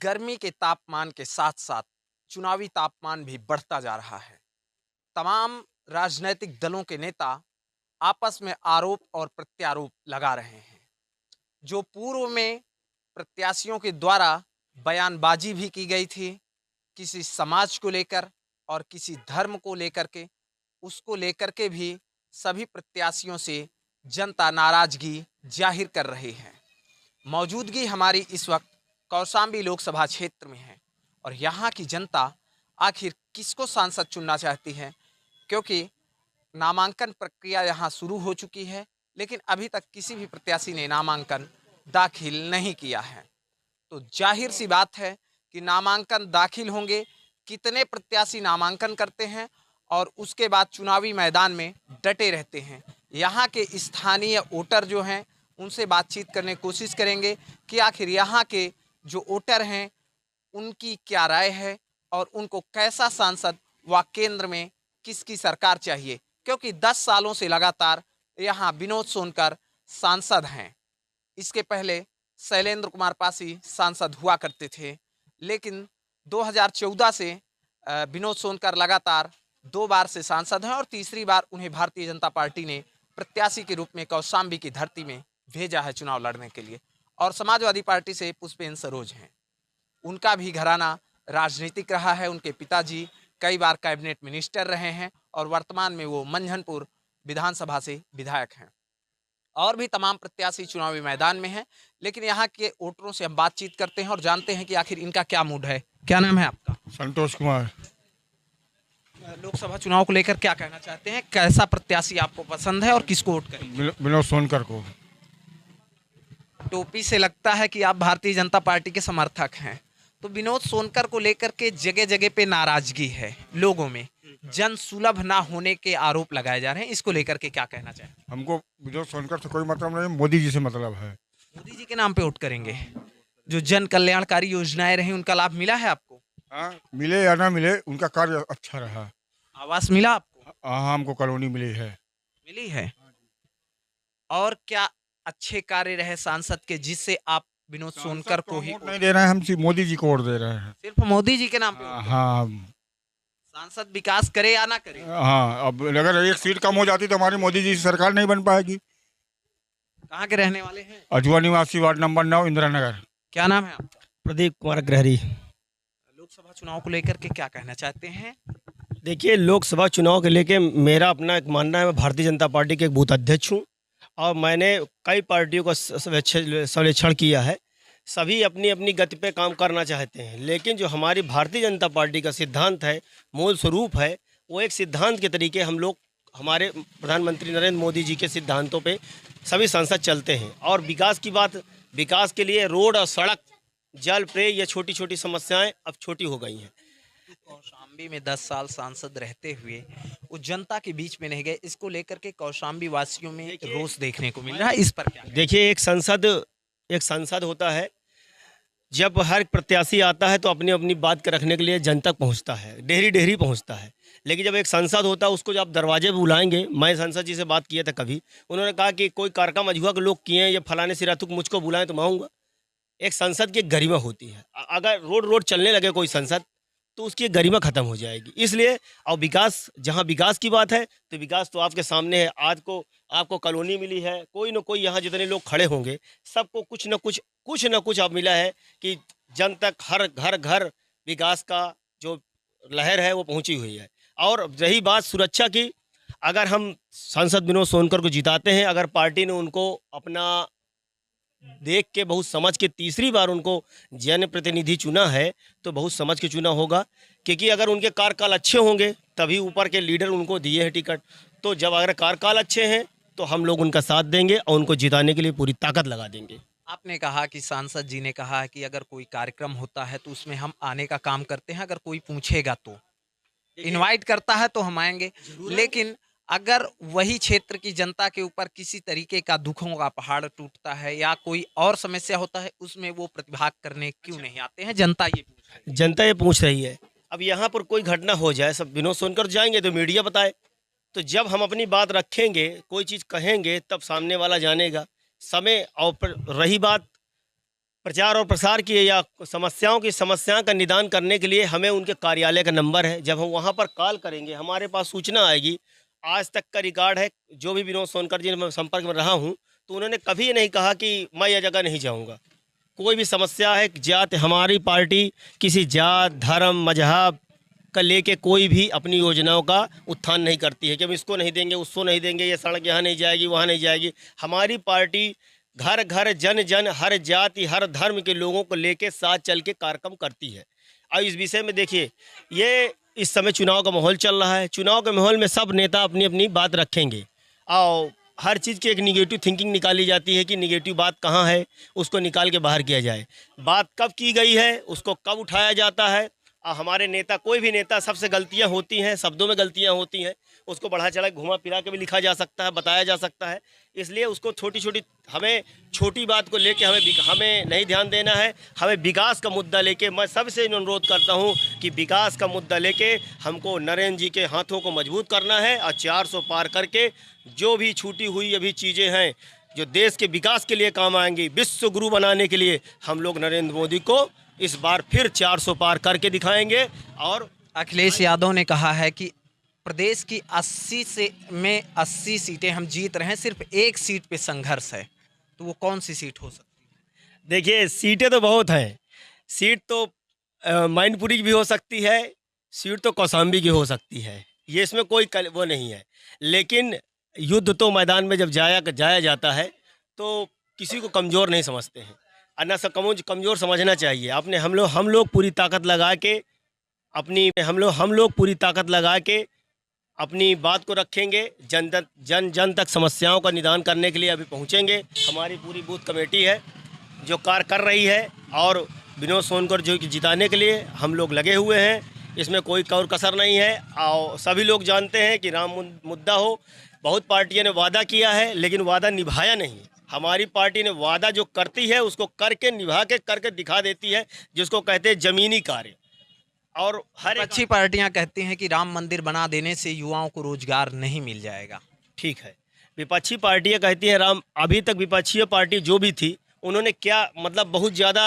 गर्मी के तापमान के साथ साथ चुनावी तापमान भी बढ़ता जा रहा है। तमाम राजनैतिक दलों के नेता आपस में आरोप और प्रत्यारोप लगा रहे हैं। जो पूर्व में प्रत्याशियों के द्वारा बयानबाजी भी की गई थी किसी समाज को लेकर और किसी धर्म को लेकर के, उसको लेकर के भी सभी प्रत्याशियों से जनता नाराजगी जाहिर कर रही है। मौजूदगी हमारी इस वक्त कौशाम्बी लोकसभा क्षेत्र में है और यहाँ की जनता आखिर किसको सांसद चुनना चाहती है, क्योंकि नामांकन प्रक्रिया यहाँ शुरू हो चुकी है, लेकिन अभी तक किसी भी प्रत्याशी ने नामांकन दाखिल नहीं किया है। तो जाहिर सी बात है कि नामांकन दाखिल होंगे, कितने प्रत्याशी नामांकन करते हैं और उसके बाद चुनावी मैदान में डटे रहते हैं। यहाँ के स्थानीय वोटर जो हैं उनसे बातचीत करने की कोशिश करेंगे कि आखिर यहाँ के जो वोटर हैं उनकी क्या राय है और उनको कैसा सांसद व केंद्र में किसकी सरकार चाहिए, क्योंकि 10 सालों से लगातार यहाँ विनोद सोनकर सांसद हैं। इसके पहले शैलेंद्र कुमार पासी सांसद हुआ करते थे, लेकिन 2014 से विनोद सोनकर लगातार 2 बार से सांसद हैं और तीसरी बार उन्हें भारतीय जनता पार्टी ने प्रत्याशी के रूप में कौशाम्बी की धरती में भेजा है चुनाव लड़ने के लिए। और समाजवादी पार्टी से पुष्पेंद्र सरोज हैं, उनका भी घराना राजनीतिक रहा है। उनके पिताजी कई बार कैबिनेट मिनिस्टर रहे हैं और वर्तमान में वो मंझनपुर विधानसभा से विधायक हैं। और भी तमाम प्रत्याशी चुनावी मैदान में हैं, लेकिन यहाँ के वोटरों से हम बातचीत करते हैं और जानते हैं कि आखिर इनका क्या मूड है। क्या नाम है आपका? संतोष कुमार। लोकसभा चुनाव को लेकर क्या कहना चाहते हैं? कैसा प्रत्याशी आपको पसंद है और किसको वोट करेंगे? विनोद सोनकर को। टोपी से लगता है कि आप भारतीय जनता पार्टी के समर्थक हैं, तो विनोद सोनकर को लेकर के जगह जगह पे नाराजगी है लोगों में, जन सुलभ ना होने के आरोप लगाए जा रहे हैं। इसको लेकर के क्या कहना चाहें? हमको विनोद सोनकर से कोई मतलब नहीं, मोदी जी से मतलब है। मोदी जी के नाम पे वोट करेंगे। जो जन कल्याणकारी योजनाएं रही उनका लाभ मिला है आपको? हाँ, मिले या ना मिले उनका कार्य अच्छा रहा। आवास मिला आपको? हाँ, हमको कॉलोनी मिली है। मिली है। और क्या अच्छे कार्य रहे सांसद के जिससे आप विनोद सोनकर को ही वोट नहीं दे रहे हैं, हम सिर्फ मोदी जी को वोट दे रहे हैं। सिर्फ मोदी जी के नाम पे वोट? हाँ सांसद विकास करे या ना करे? हाँ, अब अगर एक सीट कम हो जाती तो हमारी मोदी जी की सरकार नहीं बन पाएगी। कहाँ के रहने वाले हैं? अजवा निवासी, वार्ड नंबर 9, इंदिरा नगर। क्या नाम है आपका? प्रदीप कुमार ग्रहरी। लोकसभा चुनाव को लेकर के क्या कहना चाहते हैं? देखिए, लोकसभा चुनाव के लेके मेरा अपना एक मानना है। मैं भारतीय जनता पार्टी के एक बूथ अध्यक्ष हूँ और मैंने कई पार्टियों का सर्वेक्षण किया है। सभी अपनी अपनी गति पे काम करना चाहते हैं, लेकिन जो हमारी भारतीय जनता पार्टी का सिद्धांत है, मूल स्वरूप है, वो एक सिद्धांत के तरीके हम लोग हमारे प्रधानमंत्री नरेंद्र मोदी जी के सिद्धांतों पे सभी सांसद चलते हैं। और विकास की बात, विकास के लिए रोड और सड़क, जल, पेय, ये छोटी छोटी समस्याएं अब छोटी हो गई हैं। कौशाम्बी में 10 साल सांसद रहते हुए वो जनता के बीच में नहीं गए, इसको लेकर के कौशाम्बी वासियों में रोष देखने को मिल रहा है। इस पर क्या? देखिए, एक संसद होता है। जब हर प्रत्याशी आता है तो अपनी अपनी बात के रखने के लिए जन तक पहुंचता है, डेहरी डेहरी पहुंचता है। लेकिन जब एक संसद होता है उसको जब आप दरवाजे पे बुलाएंगे, मैं संसद जी से बात किया था कभी, उन्होंने कहा कि कोई कार्यक्रम अजहुआ के लोग किए हैं या फलाने सिरातुक मुझको बुलाएं तो मैं आऊँगा। एक संसद की एक गरिमा होती है। अगर रोड रोड चलने लगे कोई संसद तो उसकी एक गरिमा खत्म हो जाएगी। इसलिए और विकास, जहाँ विकास की बात है तो विकास तो आपके सामने है। आज को आपको कॉलोनी मिली है, कोई ना कोई यहाँ जितने लोग खड़े होंगे सबको कुछ न कुछ अब मिला है कि जन तक हर घर घर विकास का जो लहर है वो पहुँची हुई है। और रही बात सुरक्षा की, अगर हम सांसद विनोद सोनकर को जिताते हैं, अगर पार्टी ने उनको अपना देख के बहुत समझ के तीसरी बार उनको जनप्रतिनिधि चुना है तो बहुत समझ के चुना होगा, क्योंकि अगर उनके कार्यकाल अच्छे होंगे तभी ऊपर के लीडर उनको दिए हैं टिकट। तो जब अगर कार्यकाल अच्छे हैं तो हम लोग उनका साथ देंगे और उनको जिताने के लिए पूरी ताकत लगा देंगे। आपने कहा कि सांसद जी ने कहा है कि अगर कोई कार्यक्रम होता है तो उसमें हम आने का काम करते हैं, अगर कोई पूछेगा तो इनवाइट करता है तो हम आएंगे। लेकिन अगर वही क्षेत्र की जनता के ऊपर किसी तरीके का दुखों का पहाड़ टूटता है या कोई और समस्या होता है, उसमें वो प्रतिभाग करने क्यों नहीं आते हैं? जनता ये पूछ रही है। जनता ये पूछ रही है। अब यहाँ पर कोई घटना हो जाए, सब विनोद सोनकर जाएंगे तो मीडिया बताए, तो जब हम अपनी बात रखेंगे, कोई चीज़ कहेंगे, तब सामने वाला जानेगा। समय और रही बात प्रचार और प्रसार किए या समस्या का निदान करने के लिए हमें उनके कार्यालय का नंबर है। जब हम वहाँ पर कॉल करेंगे हमारे पास सूचना आएगी। आज तक का रिकॉर्ड है, जो भी विनोद सोनकर जी मैं संपर्क में रहा हूँ तो उन्होंने कभी नहीं कहा कि मैं यह जगह नहीं जाऊँगा। कोई भी समस्या है, जात, हमारी पार्टी किसी जात, धर्म, मजहब का लेके कोई भी अपनी योजनाओं का उत्थान नहीं करती है कि हम इसको नहीं देंगे, उसको नहीं देंगे, ये सड़क यहाँ नहीं जाएगी, वहाँ नहीं जाएगी। हमारी पार्टी घर घर, जन जन, हर जाति, हर धर्म के लोगों को लेके साथ चल के कार्यक्रम करती है। और इस विषय में देखिए, ये इस समय चुनाव का माहौल चल रहा है। चुनाव के माहौल में सब नेता अपनी अपनी बात रखेंगे और हर चीज़ की एक निगेटिव थिंकिंग निकाली जाती है कि निगेटिव बात कहाँ है, उसको निकाल के बाहर किया जाए। बात कब की गई है, उसको कब उठाया जाता है। हमारे नेता, कोई भी नेता, सबसे गलतियां होती हैं, शब्दों में गलतियां होती हैं, उसको बढ़ा चढ़ा घुमा फिरा के भी लिखा जा सकता है, बताया जा सकता है। इसलिए उसको छोटी छोटी, हमें छोटी बात को लेके हमें नहीं ध्यान देना है। हमें विकास का मुद्दा लेके, मैं सबसे अनुरोध करता हूं कि विकास का मुद्दा लेके हमको नरेंद्र जी के हाथों को मजबूत करना है और 400 पार करके जो भी छूटी हुई अभी चीज़ें हैं जो देश के विकास के लिए काम आएंगी, विश्व गुरु बनाने के लिए हम लोग नरेंद्र मोदी को इस बार फिर 400 पार करके दिखाएंगे। और अखिलेश यादव ने कहा है कि प्रदेश की 80 सीटें हम जीत रहे हैं, सिर्फ एक सीट पे संघर्ष है। तो वो कौन सी सीट हो सकती है? देखिए, सीटें तो बहुत हैं। सीट तो मैनपुरी की भी हो सकती है, सीट तो कौशाम्बी की हो सकती है, ये इसमें कोई वो नहीं है। लेकिन युद्ध तो मैदान में जब जाया जाता है तो किसी को कमज़ोर नहीं समझते हैं, अन्ना सब कमज़ोर समझना चाहिए। अपने हम लोग पूरी ताकत लगा के पूरी ताकत लगा के अपनी बात को रखेंगे। जन तक समस्याओं का निदान करने के लिए अभी पहुंचेंगे। हमारी पूरी बूथ कमेटी है जो कार्य कर रही है और विनोद सोनकर जो कि जिताने के लिए हम लोग लगे हुए हैं। इसमें कोई कौर कसर नहीं है और सभी लोग जानते हैं कि राम मुद्दा हो। बहुत पार्टियों ने वादा किया है लेकिन वादा निभाया नहीं। हमारी पार्टी ने वादा जो करती है उसको करके, निभा के करके दिखा देती है, जिसको कहते हैं ज़मीनी कार्य। और हर अच्छी पार्टियां कहती हैं कि राम मंदिर बना देने से युवाओं को रोजगार नहीं मिल जाएगा। ठीक है, विपक्षी पार्टियां कहती हैं राम, अभी तक विपक्षी पार्टी जो भी थी उन्होंने क्या, मतलब बहुत ज़्यादा,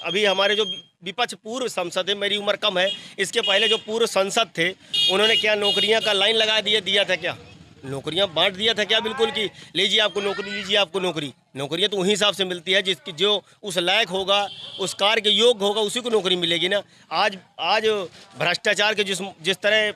अभी हमारे जो विपक्ष पूर्व संसद है, मेरी उम्र कम है, इसके पहले जो पूर्व संसद थे उन्होंने क्या नौकरियां का लाइन लगा दिया था, क्या नौकरियां बांट दिया था क्या? बिल्कुल कि लीजिए आपको नौकरी, लीजिए आपको नौकरी। नौकरियां तो वही हिसाब से मिलती है जिसकी जो उस लायक होगा, उस कार्य के योग्य होगा, उसी को नौकरी मिलेगी ना। आज भ्रष्टाचार के जिस तरह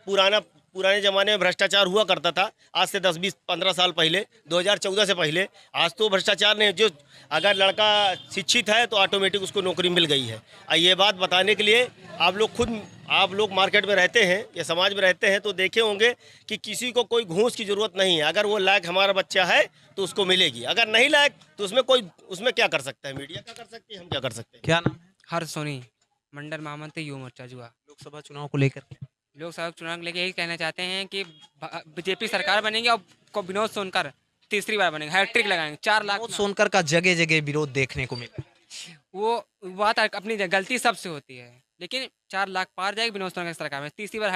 पुराने ज़माने में भ्रष्टाचार हुआ करता था, आज से 10, 20, 15 साल पहले, 2014 से पहले, आज तो भ्रष्टाचार नहीं। जो अगर लड़का शिक्षित है तो ऑटोमेटिक उसको नौकरी मिल गई है। ये बात बताने के लिए आप लोग मार्केट में रहते हैं या समाज में रहते हैं तो देखे होंगे कि किसी को कोई घूस की ज़रूरत नहीं है। अगर वो लायक हमारा बच्चा है तो उसको मिलेगी, अगर नहीं लायक तो उसमें क्या कर सकता है? मीडिया क्या कर सकती है, हम क्या कर सकते हैं? क्या नाम है? हर सोनी मंडल महामंत्र युवा मोर्चा जुआ। लोकसभा चुनाव को लेकर लोकसभा चुनाव को लेकर यही कहना चाहते हैं कि बीजेपी सरकार बनेगी और विनोद सोनकर तीसरी बार बनेंगे, हैट्रिक लगाएंगे। 4 लाख विनोद सोनकर का जगह जगह विरोध देखने को मिला। वो बात अपनी गलती सबसे होती है, लेकिन 4 लाख पार जाएगी विनोद सोनकर की सरकार में। तीसरी बार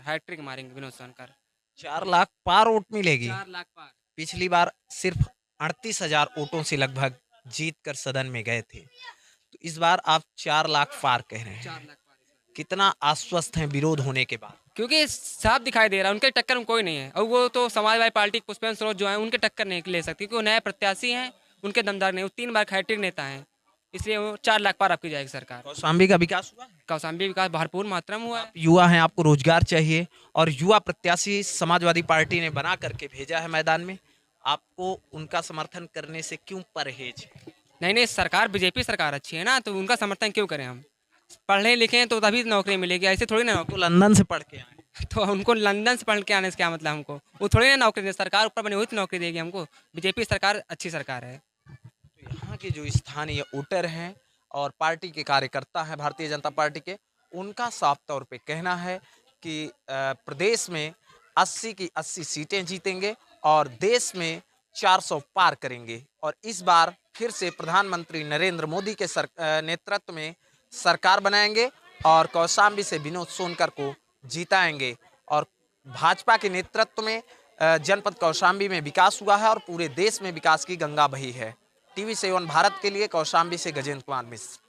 हैट्रिक मारेंगे विनोद सोनकर। 4 लाख पार वोट मिलेगी। 4 लाख पार। पिछली बार सिर्फ 38,000 वोटों से लगभग जीत कर सदन में गए थे, तो इस बार आप 4 लाख पार कह रहे हैं। 4 लाख पार। कितना आश्वस्त हैं विरोध होने के बाद? क्योंकि साफ दिखाई दे रहा है उनके टक्कर में कोई नहीं है। और वो तो समाजवादी पार्टी पुष्पेंद्र सरोज जो है उनके टक्कर नहीं ले सकती, क्योंकि वो नए प्रत्याशी हैं, उनके दमदार नहीं, वो 3 बार हैट्रिक नेता हैं, इसलिए वो 4 लाख पार आपकी जाएगी सरकार। कौशाम्बी का विकास हुआ है? कौशाम्बी विकास भरपूर मात्रा में हुआ है। युवा हैं, आपको रोजगार चाहिए और युवा प्रत्याशी समाजवादी पार्टी ने बना करके भेजा है मैदान में, आपको उनका समर्थन करने से क्यों परहेज है? नहीं, सरकार बीजेपी सरकार अच्छी है ना, तो उनका समर्थन क्यों करें हम? पढ़े लिखे हैं तो तभी नौकरी मिलेगी, ऐसे थोड़ी ना। तो लंदन से पढ़ के आए तो उनको लंदन से पढ़ के आने से क्या मतलब? हमको वो थोड़ी ना नौकरी दे, सरकार ऊपर बनी हुई तो नौकरी देगी हमको। बीजेपी सरकार अच्छी सरकार है। तो यहाँ के जो स्थानीय वोटर हैं और पार्टी के कार्यकर्ता हैं भारतीय जनता पार्टी के, उनका साफ तौर पे कहना है कि प्रदेश में 80 की 80 सीटें जीतेंगे और देश में 400 पार करेंगे और इस बार फिर से प्रधानमंत्री नरेंद्र मोदी के नेतृत्व में सरकार बनाएंगे और कौशाम्बी से विनोद सोनकर को जीताएंगे। और भाजपा के नेतृत्व में जनपद कौशाम्बी में विकास हुआ है और पूरे देश में विकास की गंगा बही है। TV7 भारत के लिए कौशाम्बी से गजेंद्र कुमार मिश्र।